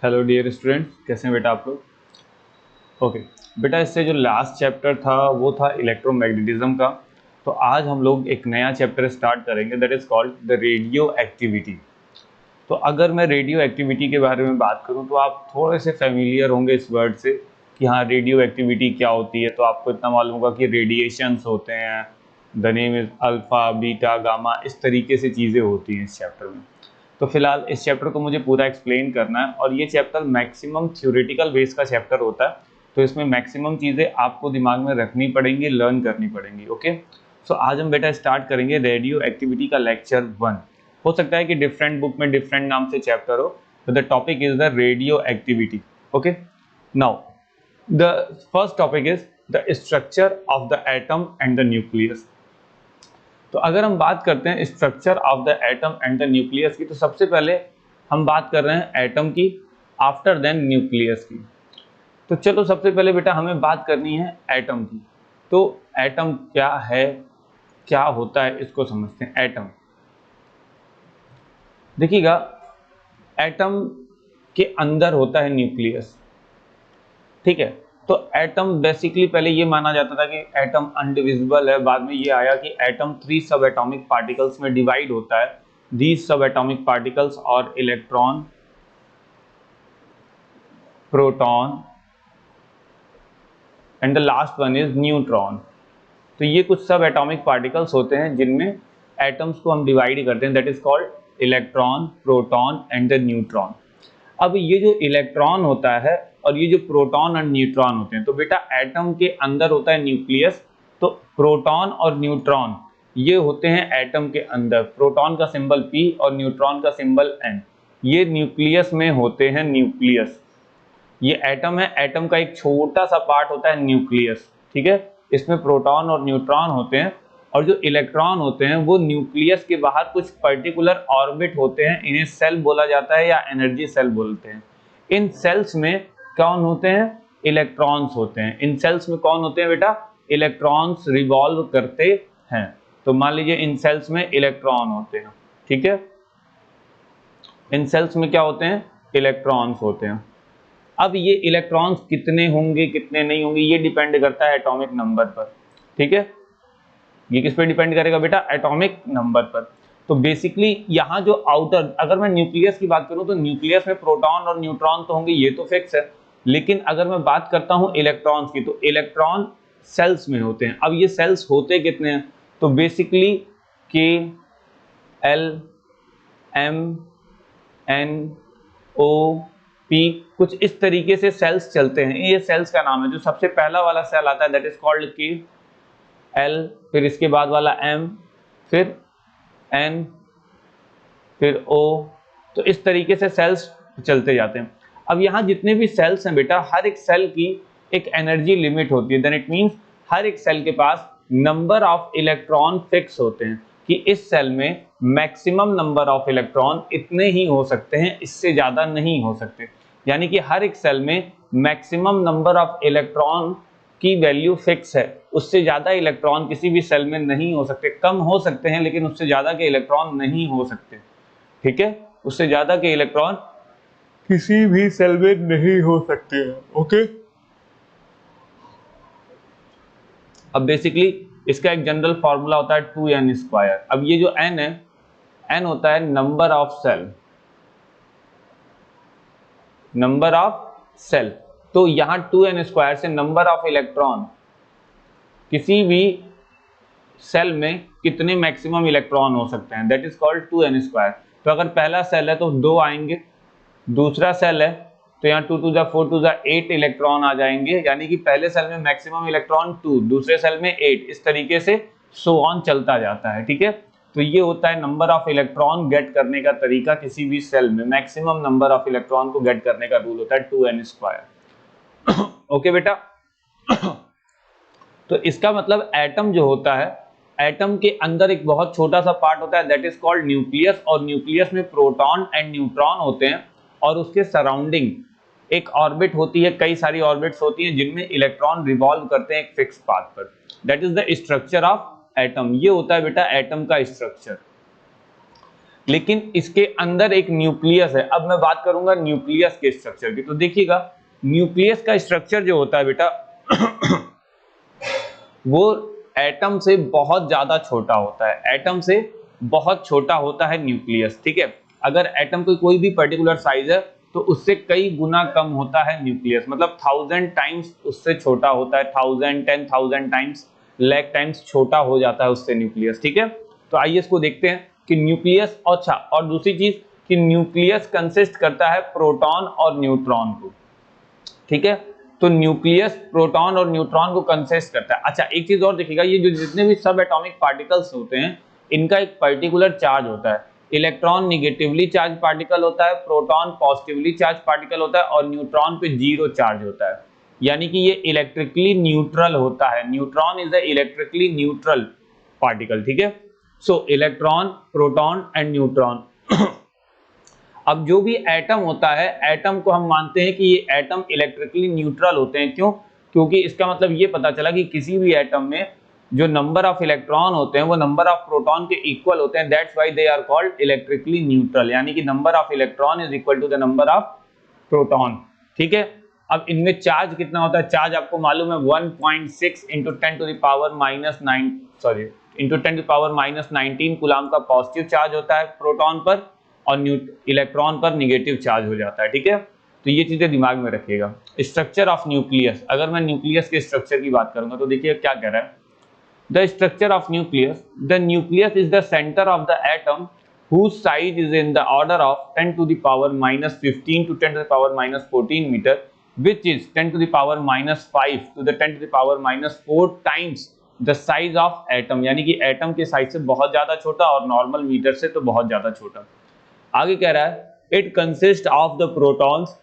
Hello dear students, कैसे हैं बेटा आप लोग। ओके बेटा, इससे जो लास्ट चैप्टर था वो था इलेक्ट्रोमैग्नेटिज्म का। तो आज हम लोग एक नया चैप्टर स्टार्ट करेंगे, that is called the radio activity. तो अगर मैं रेडियो एक्टिविटी के बारे में बात करूं तो आप थोड़े से फेमिलियर होंगे इस वर्ड से कि हाँ रेडियो एक्टिविटी क्या होती है। तो आपको इतना मालूम होगा कि रेडिएशंस होते हैं, the name is alpha beta gamma, इस तरीके से चीज़ें होती हैं इस चैप्टर में। तो फिलहाल इस चैप्टर को मुझे पूरा एक्सप्लेन करना है और ये चैप्टर मैक्सिमम थ्योरेटिकल बेस का चैप्टर होता है। तो इसमें मैक्सिमम चीज़ें आपको दिमाग में रखनी पड़ेंगी, लर्न करनी पड़ेंगी। ओके, सो आज हम बेटा स्टार्ट करेंगे रेडियो एक्टिविटी का लेक्चर 1। हो सकता है कि डिफरेंट बुक में डिफरेंट नाम से चैप्टर हो, तो the topic is the radio activity. Okay, now the first topic is the structure of the atom and the nucleus. तो अगर हम बात करते हैं structure of the atom and the nucleus की, तो सबसे पहले हम बात कर रहे हैं एटम की, आफ्टर देन न्यूक्लियस की। तो चलो सबसे पहले बेटा हमें बात करनी है एटम की। तो एटम क्या है, क्या होता है, इसको समझते हैं। एटम देखिएगा, एटम के अंदर होता है न्यूक्लियस, ठीक है। तो एटम बेसिकली पहले ये माना जाता था कि एटम अनडिविजिबल है, बाद में ये आया कि एटम 3 सब एटॉमिक पार्टिकल्स में डिवाइड होता है। दीज सब एटॉमिक पार्टिकल्स और electron, proton and the last one is neutron. तो ये कुछ सब एटॉमिक पार्टिकल्स होते हैं जिनमें एटम्स को हम डिवाइड करते हैं, that is called electron, proton and the neutron. अब ये जो इलेक्ट्रॉन होता है और ये जो प्रोटॉन और न्यूट्रॉन होते हैं, तो बेटा एटम के अंदर होता है न्यूक्लियस। तो प्रोटॉन और न्यूट्रॉन ये होते हैं एटम के अंदर। प्रोटॉन का सिंबल P और न्यूट्रॉन का सिंबल N, ये न्यूक्लियस में होते हैं। न्यूक्लियस ये एटम है, एटम का एक छोटा सा पार्ट होता है न्यूक्लियस, ठीक है। इसमें प्रोटॉन और न्यूट्रॉन होते हैं और जो इलेक्ट्रॉन होते हैं वो न्यूक्लियस के बाहर कुछ पर्टिकुलर ऑर्बिट होते हैं, इन्हें सेल बोला जाता है या एनर्जी सेल बोलते हैं। इन सेल्स में कौन होते हैं? इलेक्ट्रॉन्स होते हैं। इन सेल्स में कौन होते हैं बेटा? इलेक्ट्रॉन्स रिवॉल्व करते हैं। तो मान लीजिए इन सेल्स में इलेक्ट्रॉन होते हैं, ठीक है। इन सेल्स में क्या होते हैं? इलेक्ट्रॉन्स होते हैं। अब ये इलेक्ट्रॉन्स कितने होंगे कितने नहीं होंगे ये डिपेंड करता है एटॉमिक नंबर पर, ठीक है। ये किस पे डिपेंड करेगा बेटा? एटॉमिक नंबर पर। तो बेसिकली यहाँ जो आउटर, अगर मैं न्यूक्लियस की बात करूँ तो न्यूक्लियस में प्रोटॉन और न्यूट्रॉन तो होंगे, ये तो फिक्स है। लेकिन अगर मैं बात करता हूँ इलेक्ट्रॉन्स की, तो इलेक्ट्रॉन सेल्स में होते हैं। अब ये सेल्स होते कितने हैं? तो basically K L M N O P, कुछ इस तरीके से सेल्स चलते हैं। ये सेल्स का नाम है। जो सबसे पहला वाला सेल आता है that is called K L, फिर इसके बाद वाला M, फिर N, फिर O। तो इस तरीके से सेल्स चलते जाते हैं। अब यहाँ जितने भी सेल्स हैं बेटा, हर एक सेल की एक एनर्जी लिमिट होती है। देन इट मींस हर एक सेल के पास नंबर ऑफ इलेक्ट्रॉन फिक्स होते हैं कि इस सेल में मैक्सिमम नंबर ऑफ इलेक्ट्रॉन इतने ही हो सकते हैं, इससे ज्यादा नहीं हो सकते। यानी कि हर एक सेल में मैक्सिमम नंबर ऑफ इलेक्ट्रॉन की वैल्यू फिक्स है, उससे ज्यादा इलेक्ट्रॉन किसी भी सेल में नहीं हो सकते। कम हो सकते हैं लेकिन उससे ज्यादा के इलेक्ट्रॉन नहीं हो सकते, ठीक है। उससे ज्यादा के इलेक्ट्रॉन किसी भी सेल में नहीं हो सकते हैं, ओके। अब बेसिकली इसका एक जनरल फॉर्मूला होता है 2n²। अब ये जो n है, n होता है number of cell, number of cell. तो यहाँ 2n² से नंबर ऑफ इलेक्ट्रॉन, किसी भी सेल में कितने मैक्सिमम इलेक्ट्रॉन हो सकते हैं, दैट इज कॉल्ड 2n²। तो अगर पहला सेल है तो 2 आएंगे, दूसरा सेल है तो यहाँ 2 to the 4 to the 8 electron आ जाएंगे। यानी कि पहले सेल में मैक्सिमम इलेक्ट्रॉन 2, दूसरे सेल में 8, इस तरीके से सो ऑन चलता जाता है, ठीक है। तो ये होता है नंबर ऑफ इलेक्ट्रॉन गेट करने का तरीका। किसी भी सेल में मैक्सिमम नंबर ऑफ इलेक्ट्रॉन को गेट करने का रूल होता है 2n²। ओके बेटा। तो इसका मतलब एटम जो होता है, एटम के अंदर एक बहुत छोटा सा पार्ट होता है दैट इज कॉल्ड न्यूक्लियस, और न्यूक्लियस में प्रोटॉन एंड न्यूट्रॉन होते हैं और उसके सराउंडिंग एक ऑर्बिट होती है, कई सारी ऑर्बिट्स होती हैं जिनमें इलेक्ट्रॉन रिवॉल्व करते हैं एक फिक्स पाथ पर। That is the structure of atom. ये होता है बेटा एटम का स्ट्रक्चर। लेकिन इसके अंदर एक न्यूक्लियस है। अब मैं बात करूंगा न्यूक्लियस के स्ट्रक्चर की। तो देखिएगा न्यूक्लियस का स्ट्रक्चर जो होता है बेटा वो एटम से बहुत ज्यादा छोटा होता है, एटम से बहुत छोटा होता है न्यूक्लियस, ठीक है। अगर एटम की कोई भी पर्टिकुलर साइज है तो उससे कई गुना कम होता है न्यूक्लियस, मतलब 1000 टाइम्स उससे छोटा होता है, 1000 10,000 टाइम्स, लाख टाइम्स छोटा हो जाता है उससे न्यूक्लियस, ठीक है। तो आइए इसको देखते हैं कि न्यूक्लियस, अच्छा और दूसरी चीज कि न्यूक्लियस कंसिस्ट करता है प्रोटॉन और न्यूट्रॉन को, ठीक है। तो न्यूक्लियस प्रोटॉन और न्यूट्रॉन को कंसिस्ट करता है। अच्छा एक चीज और देखिएगा, ये जो जितने भी सब एटॉमिक पार्टिकल्स होते हैं इनका एक पर्टिकुलर चार्ज होता है। इलेक्ट्रॉन निगेटिवली चार्ज पार्टिकल होता है, प्रोटॉन पॉजिटिवली चार्ज पार्टिकल होता है और न्यूट्रॉन पे जीरो चार्ज होता है, यानी कि ये इलेक्ट्रिकली न्यूट्रल होता है। Neutron is a electrically neutral particle, ठीक है। सो इलेक्ट्रॉन, प्रोटॉन एंड न्यूट्रॉन। अब जो भी एटम होता है, एटम को हम मानते हैं कि ये एटम इलेक्ट्रिकली न्यूट्रल होते हैं। क्यों? क्योंकि इसका मतलब ये पता चला कि किसी भी एटम में जो नंबर ऑफ इलेक्ट्रॉन होते हैं वो नंबर ऑफ प्रोटॉन के इक्वल होते हैं, that's why they are called electrically neutral, यानी कि number of electron is equal to the number of proton, ठीक है। अब इनमें चार्ज कितना होता है? चार्ज आपको मालूम है 1.6 into 10 to the power minus 9 sorry into 10 to power minus 19 coulomb का पॉजिटिव चार्ज होता है प्रोटॉन पर और इलेक्ट्रॉन पर निगेटिव चार्ज हो जाता है, ठीक है। तो ये चीजें दिमाग में रखिएगा। स्ट्रक्चर ऑफ न्यूक्लियस, अगर मैं न्यूक्लियस के स्ट्रक्चर की बात करूंगा तो देखिए क्या कह रहा है। The structure of nucleus, the nucleus is the centre of the atom whose size is in the order of 10 to the power minus 15 to 10 to the power minus 14 meter, which is 10 to the power minus 5 to the 10 to the power minus 4 times the size of atom, यानी कि atom के size से बहुत ज्यादा छोटा और normal metre से तो बहुत ज्यादा छोटा। आगे कह रहा है it consist of the protons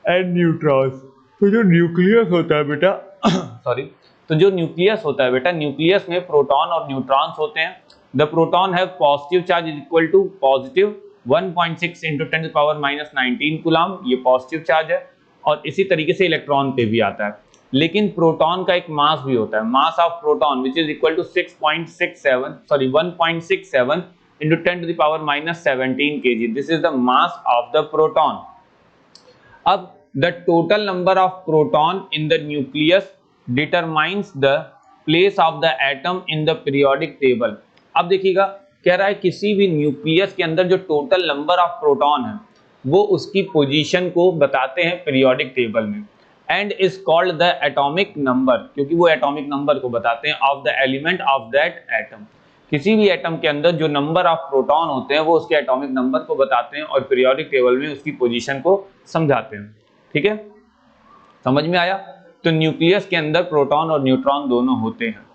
and neutrons. तो जो न्यूक्लियस होता है बेटा सॉरी तो जो न्यूक्लियस होता है बेटा, न्यूक्लियस में प्रोटॉन और न्यूट्रॉन्स होते हैं। The proton have positive charge is equal to positive 1.6 into 10 power minus 19 coulomb, ये पॉजिटिव चार्ज है। और इसी तरीके से इलेक्ट्रॉन पे भी आता है, लेकिन प्रोटॉन का एक मास भी होता है, mass of proton which is equal to 1.67 into 10 to the power minus 17 kg. This is the mass of the proton. अब the total number of proton in the nucleus determines the place of the atom in the periodic table. अब देखिएगा कह रहा है किसी भी nucleus के अंदर जो टोटल नंबर ऑफ प्रोटॉन है वो उसकी पोजीशन को बताते हैं पीरियोडिक टेबल में, and is called the atomic number, क्योंकि वो एटॉमिक नंबर को बताते हैं of the element of that atom. किसी भी एटम के अंदर जो नंबर ऑफ प्रोटॉन होते हैं वो उसके एटॉमिक नंबर को बताते हैं और पीरियोडिक टेबल में उसकी पोजीशन को समझाते हैं, ठीक है। समझ में आया? तो न्यूक्लियस के अंदर प्रोटॉन और न्यूट्रॉन दोनों होते हैं।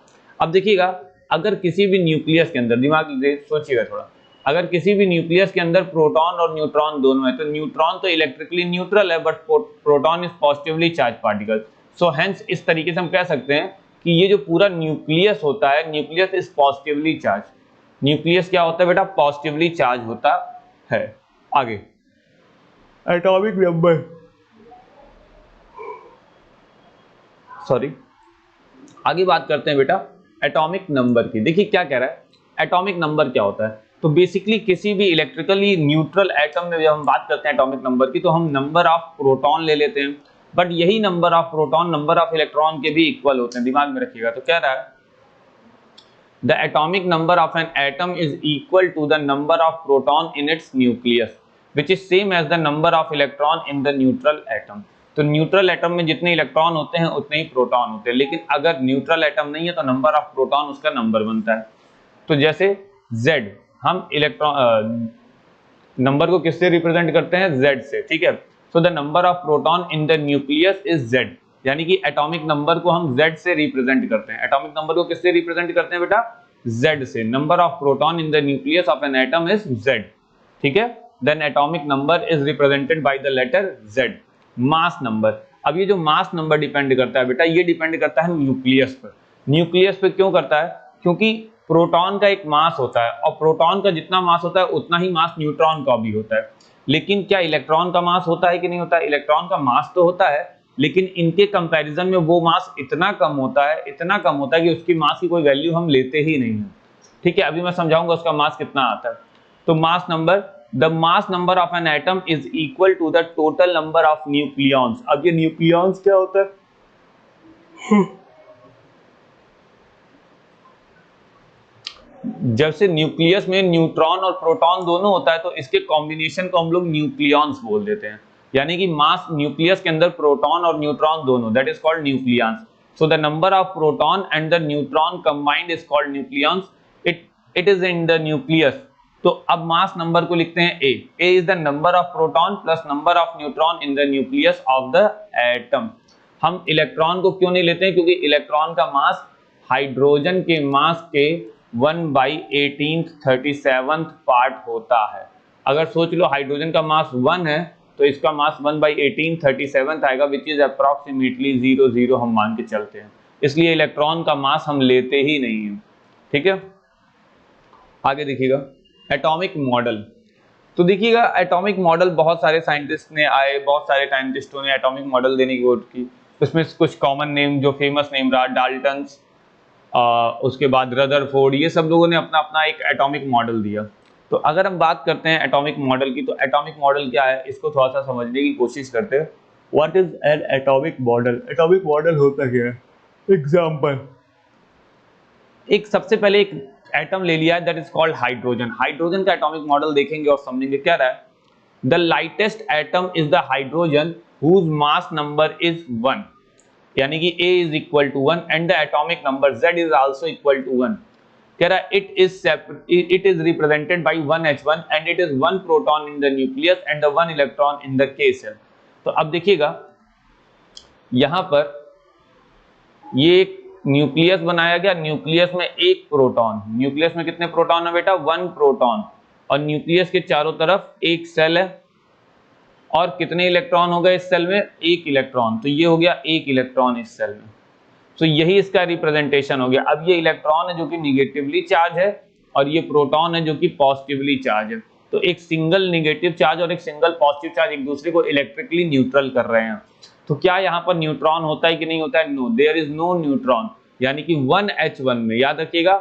अब देखिएगा अगर किसी भी न्यूक्लियस के अंदर, दिमाग से सोचिएगा थोड़ा, अगर किसी भी न्यूक्लियस के अंदर प्रोटॉन और न्यूट्रॉन दोनों है तो न्यूट्रॉन तो इलेक्ट्रिकली न्यूट्रल है but proton is positively charge particle. So hence इस तरीके से हम कह सकते हैं कि ये जो पूरा न्यूक्लियस होता है, nucleus is positively charge. Nucleus क्या होता है बेटा? पॉजिटिवली चार्ज होता है। आगे एटॉमिक नंबर, सॉरी आगे बात करते हैं बेटा एटॉमिक नंबर की। देखिए क्या कह रहा है, एटॉमिक नंबर क्या होता है। तो बेसिकली किसी भी इलेक्ट्रिकली न्यूट्रल एटम में जब हम बात करते हैं एटॉमिक नंबर की तो हम नंबर ऑफ प्रोटॉन ले लेते हैं, बट यही number of proton number of electron के भी इक्वल होते हैं, दिमाग में रखिएगा। तो कह रहा है the atomic number of an atom is equal to the number of proton in its nucleus which is same as the number of electron in the neutral atom. तो न्यूट्रल एटम में जितने इलेक्ट्रॉन होते हैं उतने ही proton होते हैं, लेकिन अगर न्यूट्रल एटम नहीं है तो नंबर ऑफ प्रोटॉन उसका नंबर बनता है। तो जैसे Z, हम इलेक्ट्रॉन नंबर को किससे रिप्रेजेंट करते हैं? Z से, ठीक है। सो the number of proton in the nucleus is Z, यानी कि एटॉमिक नंबर को हम Z से रिप्रेजेंट करते हैं। एटॉमिक नंबर को किससे रिप्रेजेंट करते हैं बेटा? Z से। Number of proton in the nucleus of an atom is Z, ठीक है। Then atomic number is represented by the letter Z। Mass number, अब ये जो मास नंबर डिपेंड करता है बेटा, ये डिपेंड करता है न्यूक्लियस पर। न्यूक्लियस पे क्यों करता है? क्योंकि प्रोटॉन का एक मास होता है और प्रोटॉन का जितना मास होता है उतना ही मास न्यूट्रॉन का भी होता है। लेकिन क्या इलेक्ट्रॉन का मास होता है कि नहीं होता है? इलेक्ट्रॉन का मास तो होता है, लेकिन इनके कंपैरिजन में वो मास इतना कम होता है, इतना कम होता है कि उसकी मास की कोई वैल्यू हम लेते ही नहीं है, ठीक है। अभी मैं समझाऊंगा उसका मास कितना आता है। तो mass number, the mass number of an atom is equal to the total number of nucleons. अब ये न्यूक्लियॉन्स क्या होता है? जब से न्यूक्लियस में न्यूट्रॉन और प्रोटॉन दोनों होता है तो इसके कॉम्बिनेशन को हम लोग न्यूक्लियॉन्स बोल देते हैं। यानी कि मास न्यूक्लियस के अंदर प्रोटॉन और न्यूट्रॉन दोनों, that is called nucleons. So the number of proton and the neutron combined is called nucleons. It is in the nucleus. तो अब मास नंबर को लिखते हैं A. A is the number of proton plus number of neutron in the nucleus of the atom. हम electron को क्यों नहीं लेते हैं? क्योंकि इलेक्ट्रॉन का मास हाइड्रोजन के मास के 1/1837 पार्ट होता है। अगर सोच लो हाइड्रोजन का मास 1 है तो इसका मास 1/1837 आएगा, विच इज अप्रॉक्सीमेटली 0 हम मान के चलते हैं। इसलिए इलेक्ट्रॉन का मास हम लेते ही नहीं है। ठीक है, आगे देखिएगा एटॉमिक मॉडल। तो देखिएगा एटॉमिक मॉडल बहुत सारे साइंटिस्ट ने आए, बहुत सारे साइंटिस्टों ने एटॉमिक मॉडल देने की कोशिश की। उसमें कुछ कॉमन नेम, जो फेमस नेम रहा, डाल्टन, उसके बाद रदरफोर्ड, ये सब लोगों ने अपना अपना एक एटॉमिक मॉडल दिया। तो अगर हम बात करते हैं एटॉमिक मॉडल की, तो एटॉमिक मॉडल क्या है इसको थोड़ा सा समझने की कोशिश करते हैं। What is an atomic model? Atomic model होता क्या है? एग्जांपल, एक सबसे पहले एक एटम ले लिया है, that is called hydrogen. Hydrogen का एटॉमिक मॉडल देखेंगे और समझेंगे क्या रहा है। The lightest atom is the hydrogen whose mass number is 1, यानी कि A is equal to 1 and the atomic number Z is also equal to 1। कह रहा है it is represented by 1H1 and it is 1 proton in the nucleus and the 1 electron in the K cell। तो अब देखिएगा यहां पर ये एक न्यूक्लियस बनाया गया, न्यूक्लियस में एक प्रोटॉन, न्यूक्लियस में कितने प्रोटॉन है बेटा? 1 प्रोटॉन, और न्यूक्लियस के चारों तरफ एक सेल है, और कितने इलेक्ट्रॉन हो गए इस सेल में? एक इलेक्ट्रॉन। तो ये हो गया एक इलेक्ट्रॉन इस सेल में। तो यही इसका रिप्रेजेंटेशन हो गया। अब ये इलेक्ट्रॉन है जो कि निगेटिवली चार्ज है, और ये प्रोटॉन है जो कि पॉजिटिवली चार्ज है। तो एक सिंगल निगेटिव चार्ज और एक सिंगल पॉजिटिव चार्ज एक दूसरे को इलेक्ट्रिकली न्यूट्रल कर रहे हैं। तो क्या यहाँ पर न्यूट्रॉन होता है कि नहीं होता है? No, there is no neutron. यानी कि 1H1 में, याद रखिएगा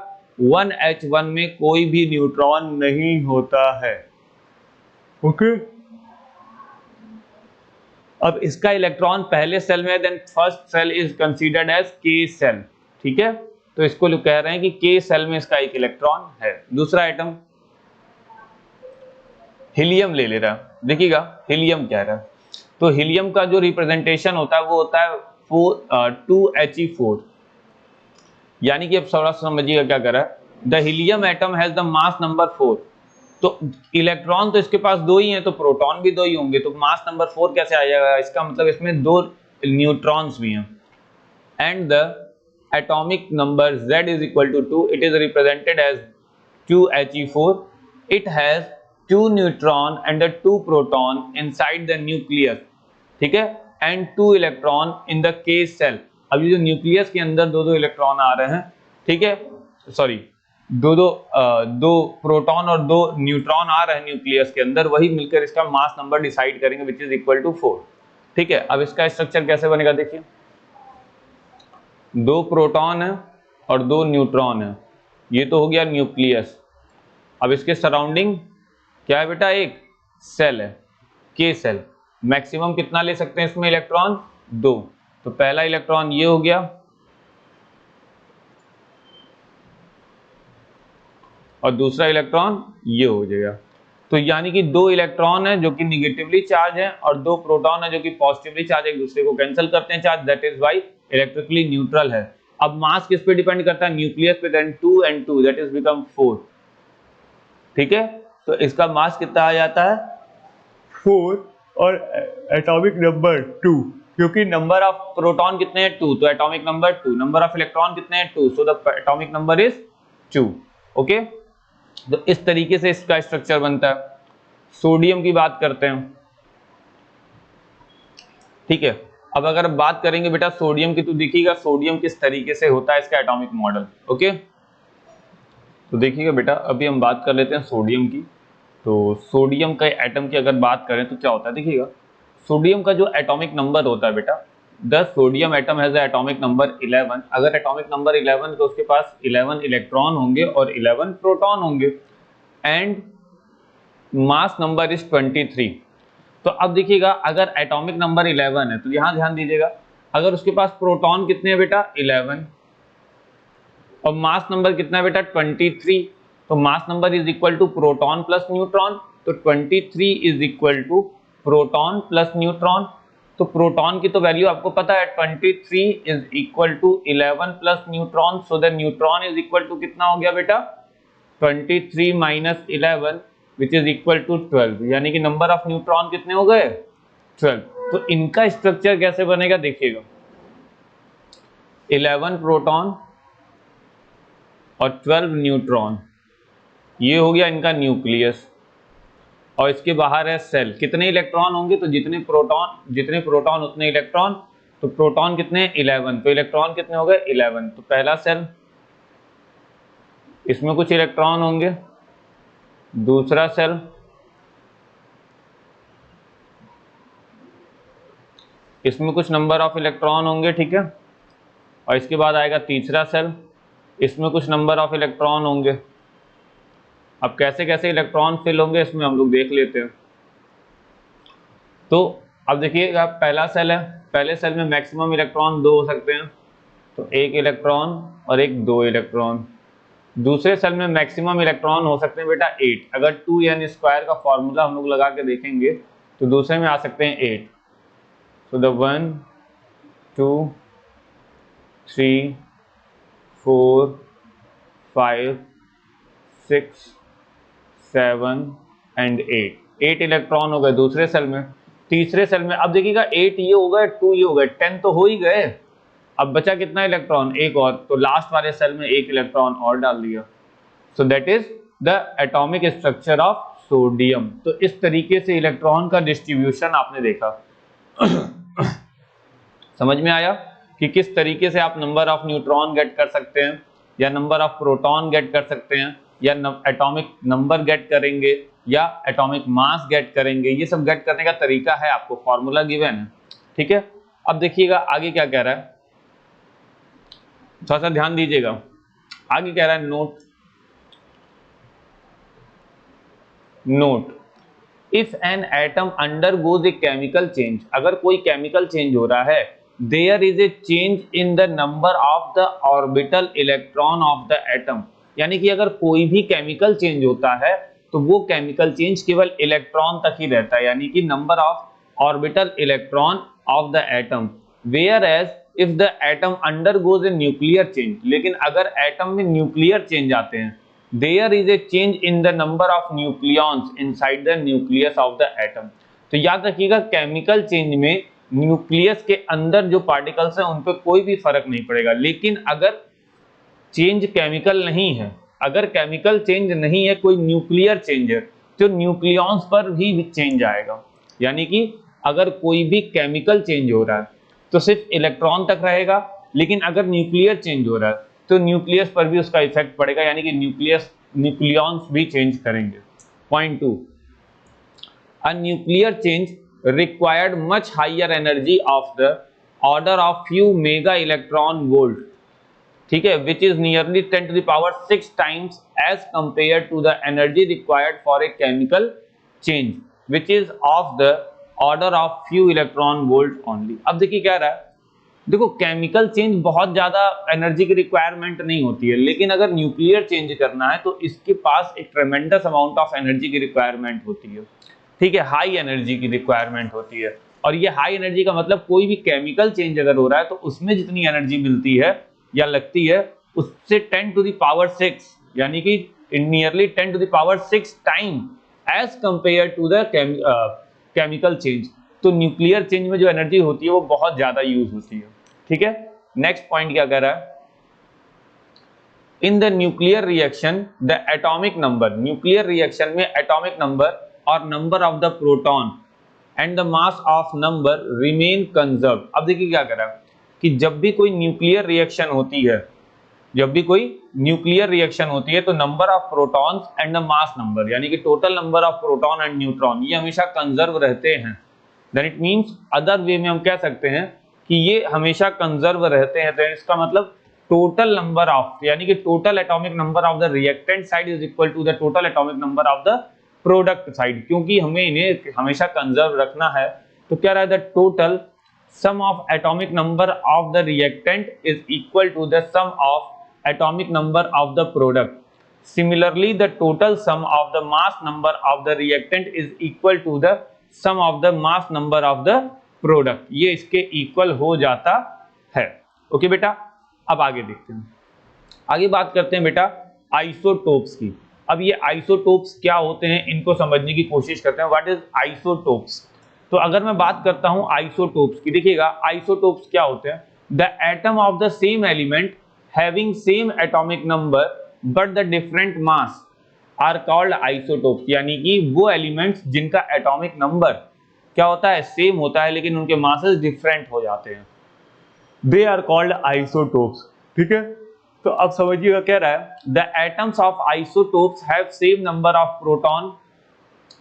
1H1 में कोई भी न्यूट्रॉन नहीं होता है। ओके, अब इसका इलेक्ट्रॉन पहले सेल में है, then first cell is considered as K cell. ठीक है, तो इसको लोग कह रहे हैं कि के सेल में इसका एक इलेक्ट्रॉन है। दूसरा आइटम हीलियम ले ले रहा है। देखिएगा हीलियम क्या रहा है, तो हीलियम का जो रिप्रेजेंटेशन होता है वो होता है 2He4। यानी कि अब थोड़ा समझिएगा क्या कर रहा है। The helium atom has the mass number 4। तो इलेक्ट्रॉन तो इसके पास 2 ही हैं, तो प्रोटॉन भी 2 ही होंगे, तो मास नंबर 4 कैसे आ जाएगा? इसका मतलब इसमें 2 न्यूट्रॉन्स भी हैं। And the atomic number Z is equal to 2, it is represented as 2He4। it has 2 neutron and the 2 proton inside the nucleus, ठीक है, and 2 electron in the K cell। अब ये जो न्यूक्लियस के अंदर 2 इलेक्ट्रॉन आ रहे हैं, ठीक है, सॉरी, दो प्रोटॉन और 2 न्यूट्रॉन आ रहे हैं न्यूक्लियस के अंदर, वही मिलकर इसका मास नंबर डिसाइड करेंगे, विच इज इक्वल टू 4। ठीक है, अब इसका स्ट्रक्चर कैसे बनेगा? देखिए 2 प्रोटॉन है और 2 न्यूट्रॉन है, ये तो हो गया न्यूक्लियस। अब इसके सराउंडिंग क्या है बेटा? एक सेल है, के सेल। मैक्सिमम कितना ले सकते हैं इसमें इलेक्ट्रॉन? 2। तो पहला इलेक्ट्रॉन ये हो गया, और दूसरा इलेक्ट्रॉन ये हो जाएगा। तो यानी कि 2 इलेक्ट्रॉन है जो कि निगेटिवली चार्ज है, और 2 प्रोटॉन है जो कि पॉजिटिवली चार्ज, एक दूसरे को कैंसिल करते हैं charge, that is why electrically neutral है। अब मास किस पे डिपेंड करता है? न्यूक्लियस पे, then 2 and 2 that is become 4। ठीक है, तो इसका मास कितना आ जाता है? 4, और एटॉमिक नंबर 2, क्योंकि नंबर ऑफ प्रोटॉन कितने हैं? 2, तो atomic number 2। Number of electron कितने हैं? 2, so the atomic number is 2। Okay, तो इस तरीके से इसका स्ट्रक्चर बनता है। सोडियम की बात करते हैं। ठीक है, अब अगर बात करेंगे बेटा सोडियम की, तो देखिएगा सोडियम किस तरीके से होता है इसका एटॉमिक मॉडल। ओके, तो देखिएगा बेटा अभी हम बात कर लेते हैं सोडियम की। तो सोडियम के एटम की अगर बात करें तो क्या होता है? देखिएगा सोडियम का जो एटॉमिक नंबर होता है बेटा, the sodium atom has atomic number 11। अगर एटॉमिक नंबर 11 तो उसके पास 11 इलेक्ट्रॉन होंगे और 11 प्रोटॉन होंगे। And mass number is 23। तो अब देखिएगा अगर एटॉमिक नंबर 11 है तो यहां ध्यान दीजिएगा, अगर उसके पास प्रोटॉन कितने हैं बेटा 11 और मास नंबर कितना है बेटा 23, तो mass number is equal to proton plus neutron, तो 23 is equal to proton plus neutron. तो प्रोटॉन की तो वैल्यू आपको पता है 23 is equal to 11 plus neutron, so the neutron is equal to कितना हो गया बेटा 23 minus 11 which is equal to 12, यानी कि नंबर ऑफ न्यूट्रॉन कितने हो गए 12। तो इनका स्ट्रक्चर कैसे बनेगा देखिएगा, 11 प्रोटॉन और 12 न्यूट्रॉन, ये हो गया इनका न्यूक्लियस, और इसके बाहर है सेल। कितने इलेक्ट्रॉन होंगे, तो जितने प्रोटॉन उतने इलेक्ट्रॉन, तो प्रोटॉन कितने 11, तो इलेक्ट्रॉन कितने हो गए 11। तो पहला सेल, इसमें कुछ इलेक्ट्रॉन होंगे, दूसरा सेल, इसमें कुछ नंबर ऑफ इलेक्ट्रॉन होंगे, ठीक है, और इसके बाद आएगा तीसरा सेल, इसमें कुछ नंबर ऑफ इलेक्ट्रॉन होंगे। अब कैसे कैसे इलेक्ट्रॉन फिल होंगे इसमें हम लोग देख लेते हैं। तो अब देखिएगा पहला सेल है, पहले सेल में मैक्सिमम इलेक्ट्रॉन 2 हो सकते हैं, तो 1 इलेक्ट्रॉन और 2 इलेक्ट्रॉन। दूसरे सेल में मैक्सिमम इलेक्ट्रॉन हो सकते हैं बेटा 8, अगर 2n² का फॉर्मूला हम लोग लगा के देखेंगे तो दूसरे में आ सकते हैं 8। तो द 1 2 3 4 5 6 7 एंड 8 इलेक्ट्रॉन हो गए दूसरे सेल में। तीसरे सेल में अब देखिएगा 8 ये हो गए, 2 ये हो गए, 10 तो हो ही गए, अब बचा कितना इलेक्ट्रॉन, एक और, तो लास्ट वाले सेल में 1 इलेक्ट्रॉन और डाल दिया। So that is the atomic structure of sodium. तो इस तरीके से इलेक्ट्रॉन का डिस्ट्रीब्यूशन आपने देखा। समझ में आया कि किस तरीके से आप नंबर ऑफ न्यूट्रॉन गेट कर सकते हैं, या नंबर ऑफ प्रोटॉन गेट कर सकते हैं, या एटॉमिक नंबर गेट करेंगे, या एटॉमिक मास गेट करेंगे। ये सब गेट करने का तरीका है, आपको फॉर्मूला गिवन है, ठीक है। अब देखिएगा आगे क्या कह रहा है, थोड़ा सा ध्यान दीजिएगा। आगे कह रहा है note if an atom undergoes a chemical change, अगर कोई केमिकल चेंज हो रहा है, there is a change in the number of the orbital electron of the atom, यानी कि अगर कोई भी केमिकल चेंज होता है तो वो केमिकल चेंज केवल इलेक्ट्रॉन तक ही रहता है, यानी कि number of orbital electron of the atom. Whereas if the atom undergoes a nuclear change, लेकिन अगर एटम में न्यूक्लियर चेंज आते हैं, there is a change in the number of nucleons inside the nucleus of the atom. तो याद रखिएगा chemical change में nucleus के अंदर जो पार्टिकल्स हैं उन पर कोई भी फर्क नहीं पड़ेगा, लेकिन अगर चेंज केमिकल नहीं है, अगर केमिकल चेंज नहीं है, कोई न्यूक्लियर चेंज है, तो न्यूक्लियॉन्स पर भी चेंज आएगा। यानी कि अगर कोई भी केमिकल चेंज हो रहा है तो सिर्फ इलेक्ट्रॉन तक रहेगा, लेकिन अगर न्यूक्लियर चेंज हो रहा है तो न्यूक्लियस पर भी उसका इफेक्ट पड़ेगा, यानी कि न्यूक्लियॉन्स भी चेंज करेंगे। Point 2, a nuclear change required much higher energy of the order of few mega electron volt, ठीक है, which is nearly 10 to the power 6 times as compared to the energy required for a chemical change which is of the order of few electron volt only। अब देखिए क्या रहा है, देखो chemical change बहुत ज्यादा एनर्जी की रिक्वायरमेंट नहीं होती है, लेकिन अगर न्यूक्लियर चेंज करना है तो इसके पास एक ट्रेमेंडस अमाउंट ऑफ एनर्जी की रिक्वायरमेंट होती है, ठीक है, हाई एनर्जी की रिक्वायरमेंट होती है। और ये हाई एनर्जी का मतलब कोई भी केमिकल चेंज अगर हो रहा है तो उसमें जितनी एनर्जी मिलती है या लगती है उससे 10 to the power 6, यानी कि nearly 10 to the power 6 time as compare to the chemical change. तो न्यूक्लियर चेंज में जो एनर्जी होती है वो बहुत ज्यादा यूज होती है, ठीक है। नेक्स्ट पॉइंट क्या कह रहा है, in the nuclear reaction the atomic number, nuclear reaction में एटॉमिक नंबर और number of the proton and the mass of number remain conserve. अब देखिए क्या कर रहा है कि जब भी कोई न्यूक्लियर रिएक्शन होती है, जब भी कोई न्यूक्लियर रिएक्शन होती है तो number of protons and the mass number, यानी कि total number of proton and neutron, ये हमेशा कंजर्व रहते हैं। Then it means other way में हम कह सकते हैं कि ये हमेशा कंजर्व रहते हैं। तो इसका मतलब टोटल नंबर ऑफ, यानी कि total atomic number of the reactant side is equal to the total atomic number of the product side, क्योंकि हमें इन्हें हमेशा कंजर्व रखना है। तो क्या रहा है, the total sum of atomic number of the reactant is equal to the sum of atomic number of the product. Similarly, the total sum of the mass number of the reactant is equal to the sum of the mass number of the product. ये इसके equal हो जाता है। Okay बेटा, अब आगे देखते हैं। आगे बात करते हैं बेटा आइसोटोप्स की। अब ये आइसोटोप्स क्या होते हैं, इनको समझने की कोशिश करते हैं। What is isotopes? तो अगर मैं बात करता हूं आइसोटोप्स की, देखिएगा आइसोटोप्स क्या होते हैं, the atom of the same element having same atomic number but the different mass are called isotopes. यानी कि वो एलिमेंट्स जिनका एटॉमिक नंबर क्या होता है, सेम होता है, लेकिन उनके मासेस डिफरेंट हो जाते हैं, दे आर कॉल्ड आइसोटोप्स। ठीक है, तो अब समझिएगा कह रहा है the atoms of isotopes have same number of proton,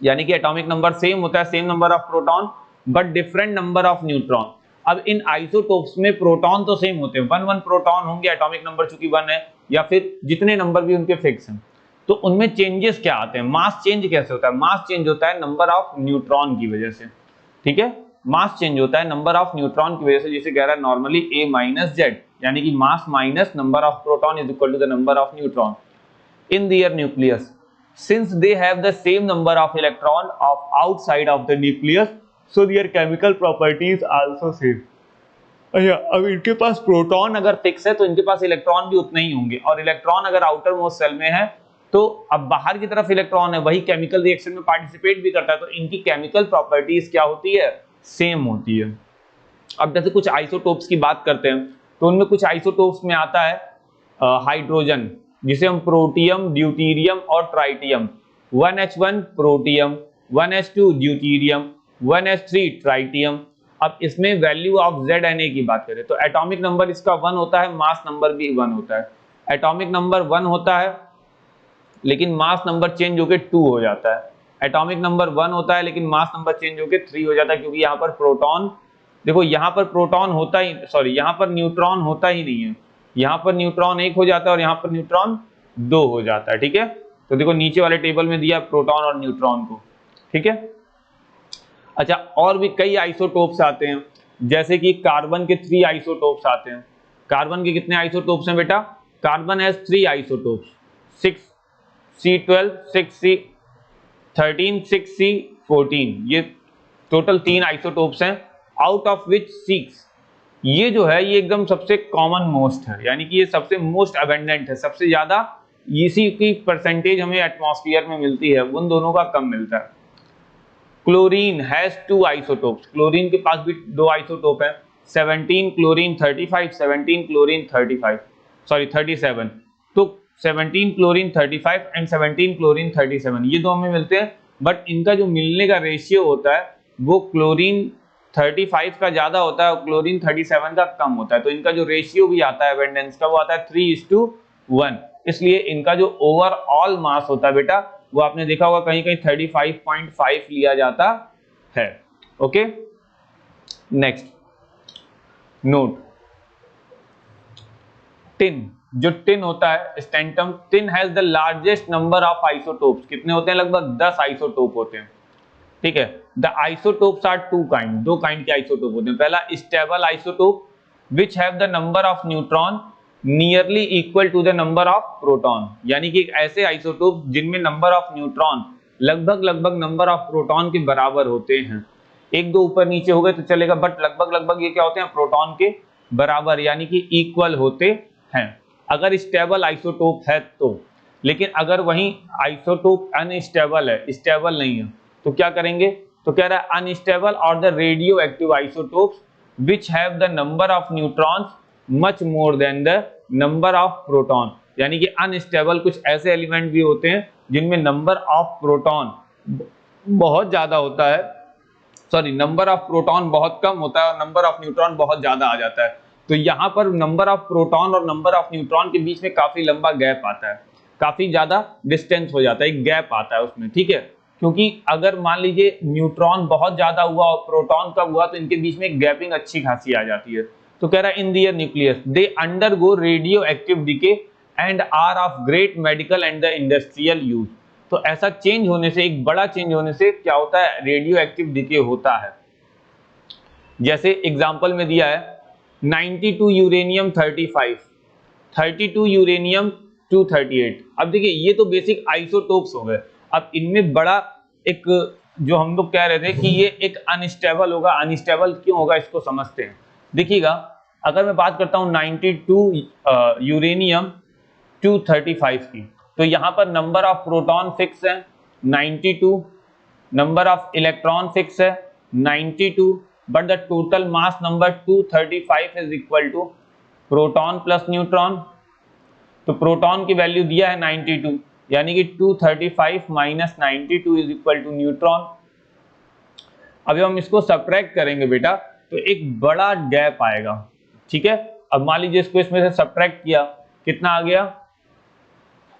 यानी कि एटॉमिक नंबर सेम होता है, same number of proton but different number of neutron. अब इन आइसोटोप्स में प्रोटॉन तो सेम होते हैं, 1 प्रोटॉन होंगे, एटॉमिक नंबर चूंकि 1 है, या फिर जितने नंबर भी उनके फिक्स हैं। तो उनमें चेंजेस क्या आते हैं, मास चेंज कैसे होता है? मास चेंज होता है नंबर ऑफ न्यूट्रॉन की वजह से। ठीक है, मास चेंज होता है नंबर ऑफ न्यूट्रॉन की वजह से, जिसे कह रहा है नॉर्मली A माइनस Z, यानी कि mass minus number of proton is equal to the number of neutron in their nucleus. Since they have the same number of electron of outside of the nucleus, so their chemical properties also same. अच्छा, अब इनके पास proton अगर fix है तो इनके पास electron भी उतने ही होंगे, और इलेक्ट्रॉन अगर आउटर मोस्ट सेल में है तो अब बाहर की तरफ इलेक्ट्रॉन है, वही केमिकल रिएक्शन में पार्टिसिपेट भी करता है, तो इनकी केमिकल प्रॉपर्टीज क्या होती है, सेम होती है। अब जैसे कुछ आइसोटोप्स की बात करते हैं, तो उनमें कुछ आइसोटोप्स में आता है हाइड्रोजन, जिसे हम प्रोटियम, ड्यूटीरियम और tritium, 1H1 protium, 1H2 deuterium, 1H3 tritium. अब इसमें वैल्यू ऑफ ZNA की बात करें तो एटॉमिक नंबर इसका 1 होता है, मास नंबर भी 1 होता है। एटॉमिक नंबर 1 होता है लेकिन मास नंबर चेंज होकर 2 हो जाता है। एटॉमिक नंबर 1 होता है लेकिन मास नंबर चेंज होकर 3 हो जाता है, क्योंकि यहाँ पर प्रोटॉन, देखो यहाँ पर प्रोटॉन होता ही, सॉरी यहाँ पर न्यूट्रॉन होता ही नहीं है, यहाँ पर न्यूट्रॉन 1 हो जाता है और यहाँ पर न्यूट्रॉन 2 हो जाता है। ठीक है, तो देखो नीचे वाले टेबल में दिया प्रोटॉन और न्यूट्रॉन को। ठीक है, अच्छा, और भी कई आइसोटोप्स आते हैं, जैसे कि कार्बन के 3 आइसोटोप्स आते हैं। कार्बन के कितने आइसोटोप्स हैं बेटा? Carbon has 3 isotopes, 6C12, 6C13, 6C14, ये टोटल 3 आइसोटोप्स हैं, आउट ऑफ विच 6 ये जो है ये एकदम सबसे कॉमन मोस्ट है, यानी कि ये सबसे मोस्ट अबेंडेंट है, सबसे ज्यादा इसी की परसेंटेज हमें एटमॉस्फेयर में मिलती है, उन दोनों का कम मिलता है। क्लोरीन हैज 2 आइसोटोप्स, क्लोरीन के पास भी 2 आइसोटोप है, 17 क्लोरीन 35, 17 क्लोरीन 35, सॉरी 37, तो 17 क्लोरीन 35 एंड 17 क्लोरीन 37 ये दो हमें मिलते हैं, बट इनका जो मिलने का रेशियो होता है वो क्लोरीन 35 का ज्यादा होता है और क्लोरीन 37 का कम होता है, तो इनका जो रेशियो भी आता है अबेंडेंस का वो आता है 3:1, इसलिए इनका जो ओवरऑल मास होता है बेटा वो आपने देखा होगा कहीं कहीं 35.5 लिया जाता है। ओके, नेक्स्ट नोट, टिन, जो टिन होता है stannum, tin has the largest number of isotopes, कितने होते हैं? लगभग 10 आइसोटोप होते हैं। ठीक है, the isotopes are 2 kind, 2 kind के आइसोटोप होते हैं। पहला stable isotope which have the number of neutron nearly equal to the number of proton, यानी कि ऐसे आइसोटोप जिनमें नंबर ऑफ न्यूट्रॉन लगभग नंबर ऑफ प्रोटॉन के बराबर होते हैं, 1-2 ऊपर नीचे हो गए तो चलेगा, बट लगभग ये क्या होते हैं? प्रोटॉन के बराबर, यानी कि इक्वल होते हैं, अगर स्टेबल आइसोटोप है तो। लेकिन अगर वही आइसोटोप अनस्टेबल है, स्टेबल नहीं है, तो क्या करेंगे? तो कह रहा है अनस्टेबल और the radio active isotopes which have the number of neutrons much more than the number of proton, यानी कि अनस्टेबल कुछ ऐसे एलिमेंट भी होते हैं जिनमें नंबर ऑफ प्रोटॉन बहुत ज्यादा होता है, सॉरी नंबर ऑफ प्रोटॉन बहुत कम होता है और नंबर ऑफ न्यूट्रॉन बहुत ज्यादा आ जाता है। तो यहाँ पर नंबर ऑफ प्रोटॉन और नंबर ऑफ न्यूट्रॉन के बीच में काफी लंबा गैप आता है, काफी ज्यादा डिस्टेंस हो जाता है, एक गैप आता है उसमें। ठीक है, क्योंकि अगर मान लीजिए न्यूट्रॉन बहुत ज्यादा हुआ और प्रोटॉन कम हुआ तो इनके बीच में एक गैपिंग अच्छी खासी आ जाती है। तो कह रहा है in their nucleus they undergo radioactive decay and are of great medical and the industrial use, तो ऐसा चेंज होने से, एक बड़ा चेंज होने से क्या होता है, रेडियो एक्टिव डिके होता है। जैसे एग्जांपल में दिया है 92 यूरेनियम 35, 32 यूरेनियम 238। अब देखिए ये तो बेसिक आइसोटोप्स हो गए। अब इनमें बड़ा एक जो हम लोग कह रहे थे कि ये एक अनस्टेबल होगा, अनस्टेबल क्यों होगा इसको समझते हैं। देखिएगा अगर मैं बात करता हूं 92 यूरेनियम 235 की, तो यहां पर नंबर ऑफ प्रोटॉन फिक्स है 92, नंबर ऑफ इलेक्ट्रॉन फिक्स है 92, but the total mass number 235 is equal to proton plus neutron. तो प्रोटॉन की वैल्यू दिया है 92, यानी कि 235 minus 92 is equal to neutron. अभी हम इसको सब्ट्रैक्ट करेंगे बेटा, तो एक बड़ा गैप आएगा, ठीक है। अब मान लीजिए इसको इसमें से सब्ट्रैक्ट किया, कितना आ गया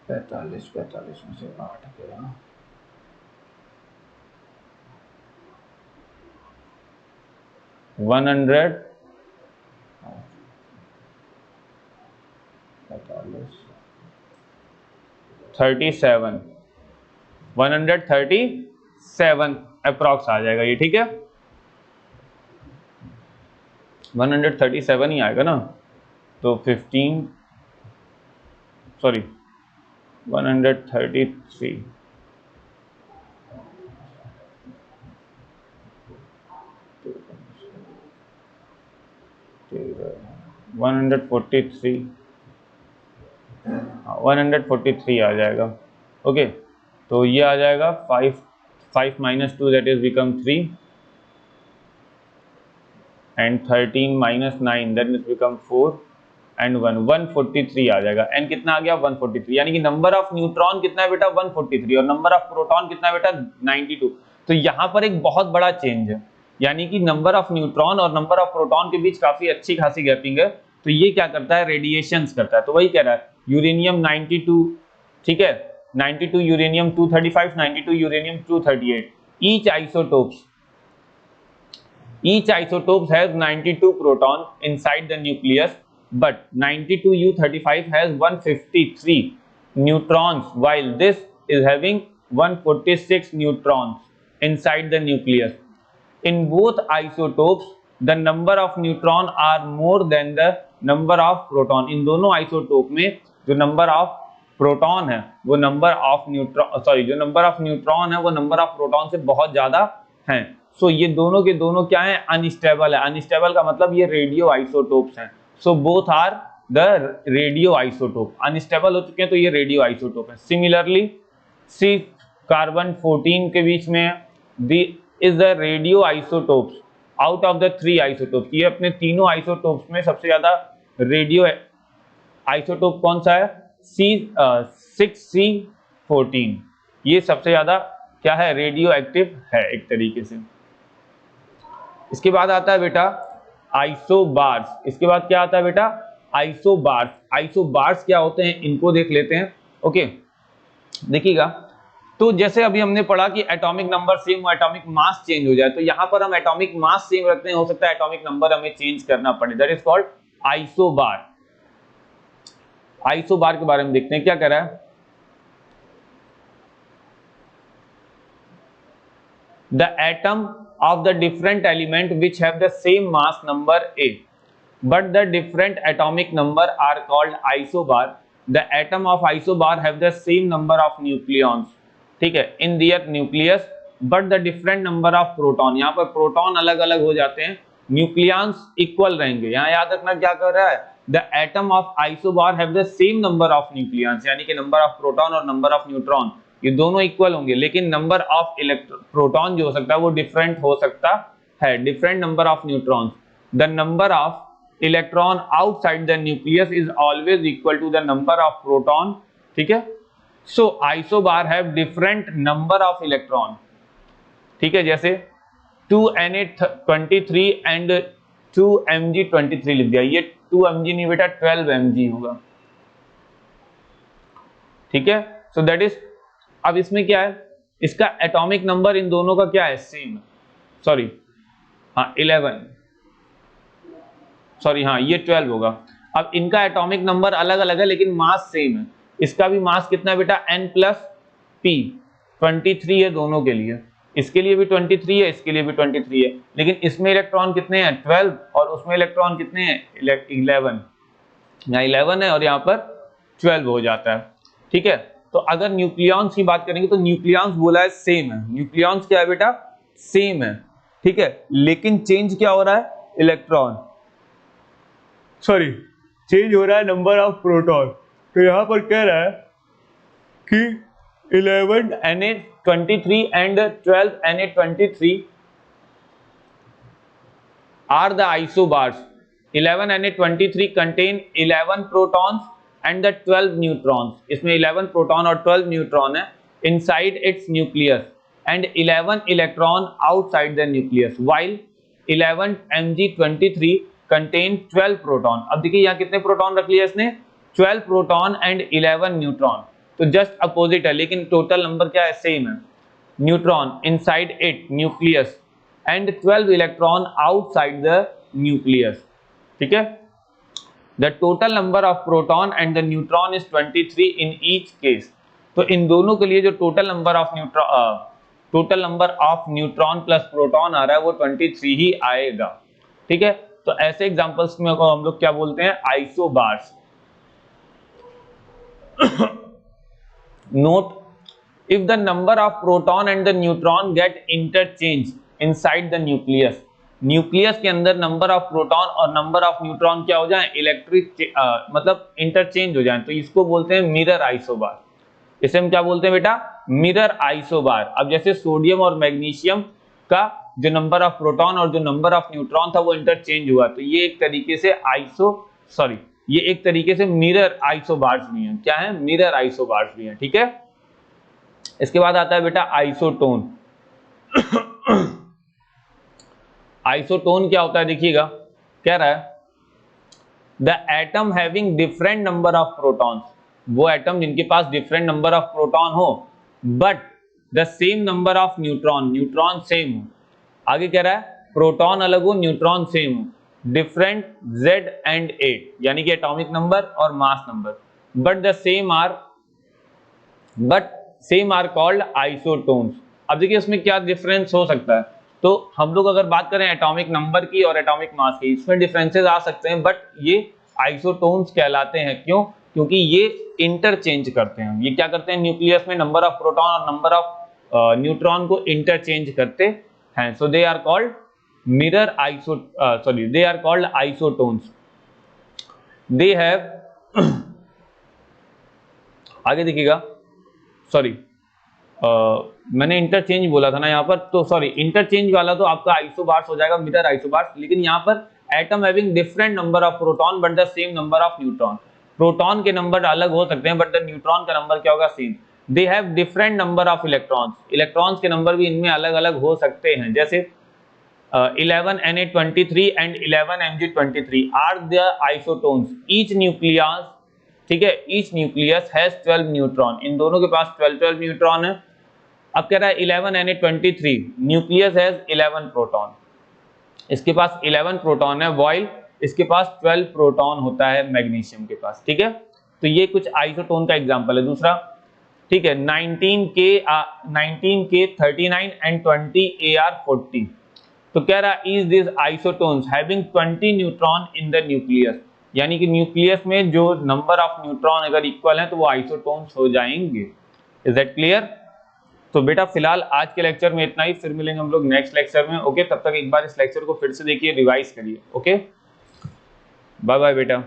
45 में से 8 गया, 100 37 137 अप्रॉक्स आ जाएगा ये, ठीक है 137 ही आएगा ना। तो 15 सॉरी 133 143 आ जाएगा। ओके, तो ये आ जाएगा 5 minus 2 that is become 3 and 13 minus 9 that is become 4 and 143 आ जाएगा। एन कितना आ गया 143, यानी कि नंबर ऑफ न्यूट्रॉन कितना है बेटा 143 और नंबर ऑफ प्रोटॉन कितना है बेटा 92। तो यहाँ पर एक बहुत बड़ा चेंज है, यानी कि नंबर ऑफ न्यूट्रॉन और नंबर ऑफ प्रोटॉन के बीच काफी अच्छी खासी गैपिंग है। तो ये क्या करता है, रेडिएशंस करता है। तो वही कह रहा है यूरेनियम 92, ठीक है 92 uranium 235, 92 uranium 238, each isotopes has 92 proton inside the nucleus, but 92U35 has 153 neutrons, while this is having 146 neutrons inside the nucleus. In both isotopes, the number of neutron are more than the number of proton. इन दोनों isotope में जो number of proton है वो number of neutron, sorry जो number of neutron है वो number of proton से बहुत ज्यादा हैं। सो ये दोनों के दोनों क्या है, अनस्टेबल है। अनस्टेबल का मतलब ये रेडियो आइसोटोप्स हैं। So both are the radio isotope. Unstable हो चुके हैं तो ये रेडियो आइसोटोप है। सिमिलरली सी कार्बन 14 के बीच में the is the radio isotopes out of the 3 isotopes. ये अपने तीनों आइसोटोप्स में सबसे ज्यादा रेडियो आइसोटोप कौन सा है, C6C14। ये सबसे ज्यादा क्या है, रेडियो एक्टिव है एक तरीके से। इसके बाद आता है बेटा आइसोबार्स। इसके बाद क्या आता है बेटा, आइसोबार्स। आइसोबार्स क्या होते हैं इनको देख लेते हैं। ओके देखिएगा, तो जैसे अभी हमने पढ़ा कि एटॉमिक नंबर सेम हो, एटॉमिक मास चेंज हो जाए, तो यहां पर हम एटॉमिक मास सेम रखते हैं, हो सकता है एटॉमिक नंबर हमें चेंज करना पड़े, that is called isobar. Isobar के बारे में देखते हैं क्या कह रहा है। The atom of the different element which have the same mass number A, but the different atomic number are called isobar. The atom of isobar have the same number of nucleons, ठीक है, in their nucleus, but the different number of proton. यहाँ पर proton अलग अलग हो जाते हैं, nucleons equal रहेंगे। यहाँ याद रखना क्या कर रहा है, the atom of isobar have the same number of nucleons, यानी कि नंबर ऑफ प्रोटॉन और नंबर ऑफ न्यूट्रॉन ये दोनों इक्वल होंगे, लेकिन नंबर ऑफ प्रोटॉन जो हो सकता है वो डिफरेंट हो सकता है, different number of neutrons. The number of electron outside the nucleus is always equal to the number of proton, ठीक है। So isobar have different number of electron, ठीक है, जैसे 2Na23 एंड 2Mg23 लिख दिया। ये 2Mg नहीं बेटा 12Mg होगा, ठीक है। सो दैट इज, अब इसमें क्या है, इसका एटॉमिक नंबर इन दोनों का क्या है, सेम, सॉरी हाँ 11, सॉरी हाँ ये 12 होगा। अब इनका एटॉमिक नंबर अलग अलग है लेकिन मास सेम है। इसका भी मास कितना है बेटा n+1 p 23 है दोनों के लिए, इसके लिए भी 23 है, इसके लिए भी 23 है, लेकिन इसमें इलेक्ट्रॉन कितने हैं 12 और उसमें इलेक्ट्रॉन कितने हैं 11। यहाँ 11 है और यहाँ पर 12 हो जाता है। ठीक है, तो अगर न्यूक्लियॉन्स की बात करेंगे तो न्यूक्लियॉन्स बोला है सेम है, न्यूक्लियॉन्स क्या है बेटा सेम है। ठीक है, लेकिन चेंज क्या हो रहा है इलेक्ट्रॉन, सॉरी चेंज हो रहा है नंबर ऑफ प्रोटॉन। तो यहां पर कह रहा है कि 11 Na23 and 12 Na23 are the isobars. 11 Na23 contain 11 protons and the 12 neutrons. इसमें 11 प्रोटॉन और 12 न्यूट्रॉन है inside its nucleus and 11 electron outside the nucleus, while 11 Mg23 contain 12 proton. अब देखिए यहाँ कितने प्रोटॉन रख लिया इसने 12 प्रोटॉन एंड 11 न्यूट्रॉन, तो जस्ट अपोजिट है, लेकिन टोटल नंबर क्या है सेम है। Neutron inside it nucleus and 12 electron outside the nucleus. ठीक है, the total number of proton and the neutron is 23 in each case. तो इन दोनों के लिए जो total number of neutron plus proton आ रहा है वो 23 ही आएगा। ठीक है, तो ऐसे एग्जांपल्स में हम लोग क्या बोलते हैं isobars. Note, if the number of proton and the neutron get interchanged inside the nucleus, nucleus के अंदर नंबर ऑफ प्रोटॉन और नंबर ऑफ न्यूट्रॉन क्या हो जाए इलेक्ट्रिक मतलब इंटरचेंज हो जाए, तो इसको बोलते हैं मिरर आइसोबार। इसे हम क्या बोलते हैं बेटा मिरर आइसोबार। अब जैसे सोडियम और मैग्नीशियम का जो नंबर ऑफ प्रोटॉन और जो नंबर ऑफ न्यूट्रॉन था वो इंटरचेंज हुआ, तो ये एक तरीके से ये एक तरीके से मिरर आइसोबार्स भी हैं। क्या है मिरर आइसोबार्स भी हैं। ठीक है, इसके बाद आता है बेटा आइसोटोन। आइसोटोन क्या होता है देखिएगा, कह रहा है the atom having different number of protons, वो एटम जिनके पास डिफरेंट नंबर ऑफ प्रोटॉन हो but the same number of neutron, neutron same हो। आगे कह रहा है प्रोटॉन अलग हो न्यूट्रॉन सेम हो, डिफरेंट Z एंड A, यानी कि एटॉमिक नंबर और mass number, but the same are called isotones. अब देखिए इसमें क्या डिफरेंस हो सकता है, तो हम लोग अगर बात करें एटॉमिक नंबर की और एटॉमिक मास की, इसमें डिफरेंसेस आ सकते हैं, बट ये आइसोटोन्स कहलाते हैं। क्यों? क्योंकि ये इंटरचेंज करते हैं। ये क्या करते हैं न्यूक्लियस में नंबर ऑफ प्रोटॉन और नंबर ऑफ न्यूट्रॉन को इंटरचेंज करते हैं, so they are called they are called isotones. They have आगे देखिएगा, मैंने इंटरचेंज बोला था ना यहाँ पर, तो इंटरचेंज वाला तो आपका आइसोबार्स हो जाएगा मिरर आइसोबार्स, लेकिन यहाँ पर atom having different number of proton but the same number of neutron, proton के नंबर अलग हो सकते हैं बट द न्यूट्रॉन का नंबर क्या होगा same. They have different number of electrons, electrons के नंबर भी इनमें अलग अलग हो सकते हैं, जैसे 11 Na23 and 11 Mg23 are the isotones. Each nucleus, ठीक है, each nucleus has 12 न्यूट्रॉन, इन दोनों के पास 12 न्यूट्रॉन है। अब कह रहा है 11 Na23 न्यूक्लियस हैज 11 प्रोटॉन, इसके पास 11 प्रोटॉन है, while इसके पास 12 प्रोटॉन होता है मैग्नीशियम के पास। ठीक है, तो ये कुछ आइसोटोन का एग्जांपल है। दूसरा, ठीक है, 19K 39 and 20 Ar 40, तो कह रहा है is this isotones having 20 neutron in the nucleus, यानी कि न्यूक्लियस में जो नंबर ऑफ न्यूट्रॉन अगर इक्वल है तो वो आइसोटोन्स हो जाएंगे। Is that clear? तो बेटा फिलहाल आज के लेक्चर में इतना ही, फिर मिलेंगे हम लोग नेक्स्ट लेक्चर में। ओके, तब तक एक बार इस लेक्चर को फिर से देखिए, रिवाइज करिए। ओके, बाय बाय बेटा।